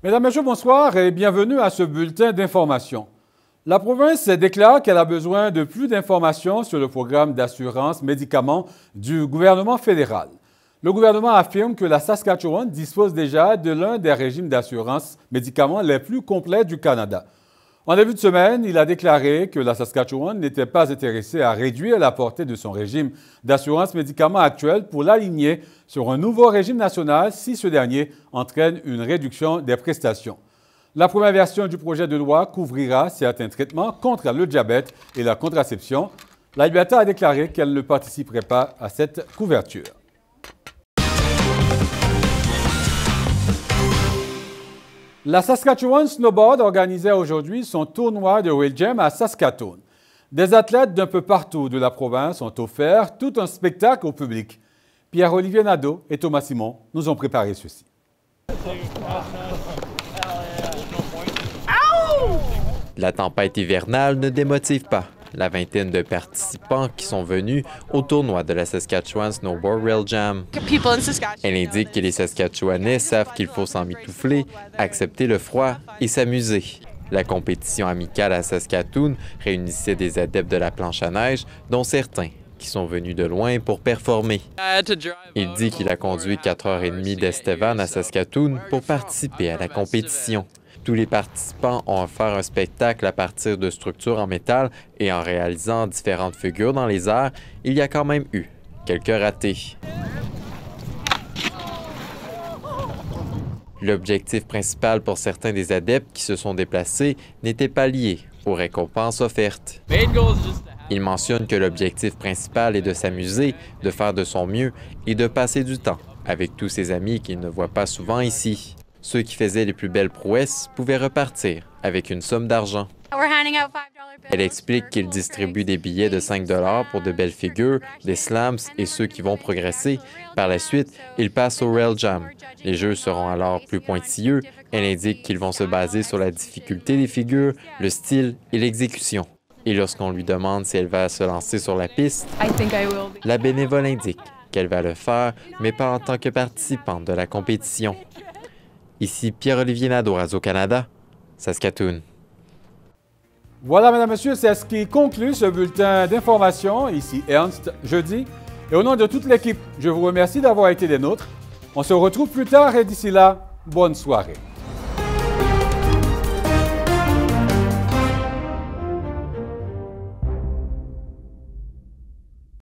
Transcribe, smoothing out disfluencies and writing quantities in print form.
Mesdames, Messieurs, bonsoir et bienvenue à ce bulletin d'information. La province déclare qu'elle a besoin de plus d'informations sur le programme d'assurance médicaments du gouvernement fédéral. Le gouvernement affirme que la Saskatchewan dispose déjà de l'un des régimes d'assurance médicaments les plus complets du Canada. En début de semaine, il a déclaré que la Saskatchewan n'était pas intéressée à réduire la portée de son régime d'assurance médicaments actuel pour l'aligner sur un nouveau régime national si ce dernier entraîne une réduction des prestations. La première version du projet de loi couvrira certains traitements contre le diabète et la contraception. La Liberté a déclaré qu'elle ne participerait pas à cette couverture. La Saskatchewan Snowboard organisait aujourd'hui son tournoi de Wheel Jam à Saskatoon. Des athlètes d'un peu partout de la province ont offert tout un spectacle au public. Pierre-Olivier Nadeau et Thomas Simon nous ont préparé ceci. La tempête hivernale ne démotive pas la vingtaine de participants qui sont venus au tournoi de la Saskatchewan Snowboard Rail Jam. Elle indique que les Saskatchewanais savent qu'il faut s'en mitoufler, accepter le froid et s'amuser. La compétition amicale à Saskatoon réunissait des adeptes de la planche à neige, dont certains qui sont venus de loin pour performer. Il dit qu'il a conduit 4h30 d'Estevan à Saskatoon pour participer à la compétition. Tous les participants ont offert un spectacle à partir de structures en métal et en réalisant différentes figures dans les airs, il y a quand même eu quelques ratés. L'objectif principal pour certains des adeptes qui se sont déplacés n'était pas lié aux récompenses offertes. Il mentionne que l'objectif principal est de s'amuser, de faire de son mieux et de passer du temps avec tous ses amis qu'il ne voit pas souvent ici. Ceux qui faisaient les plus belles prouesses pouvaient repartir avec une somme d'argent. Elle explique qu'il distribue des billets de 5 $ pour de belles figures, des slams et ceux qui vont progresser. Par la suite, il passe au Rail Jam. Les jeux seront alors plus pointilleux. Elle indique qu'ils vont se baser sur la difficulté des figures, le style et l'exécution. Et lorsqu'on lui demande si elle va se lancer sur la piste, la bénévole indique qu'elle va le faire, mais pas en tant que participante de la compétition. Ici Pierre-Olivier Nadeau, Radio-Canada, Saskatoon. Voilà, mesdames, messieurs, c'est ce qui conclut ce bulletin d'information. Ici Ernst Jeudi. Et au nom de toute l'équipe, je vous remercie d'avoir été des nôtres. On se retrouve plus tard et d'ici là, bonne soirée.